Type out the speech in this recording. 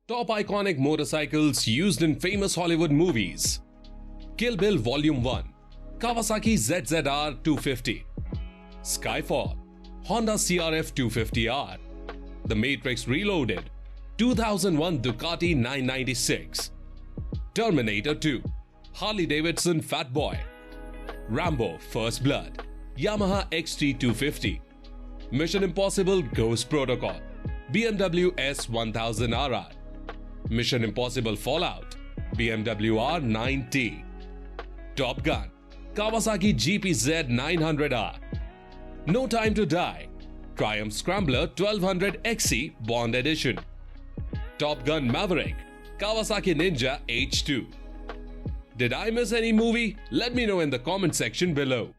Top iconic motorcycles used in famous Hollywood movies. Kill Bill Volume 1, Kawasaki ZZR 250. Skyfall, Honda CRF 250R. The Matrix Reloaded, 2001 Ducati 996. Terminator 2, Harley-Davidson Fat Boy. Rambo First Blood, Yamaha XT 250. Mission Impossible Ghost Protocol, BMW S1000RR. Mission Impossible Fallout, BMW R9T. Top Gun, Kawasaki GPZ 900R. No Time to Die, Triumph Scrambler 1200 XC Bond Edition. Top Gun Maverick, Kawasaki Ninja H2. Did I miss any movie? Let me know in the comment section below.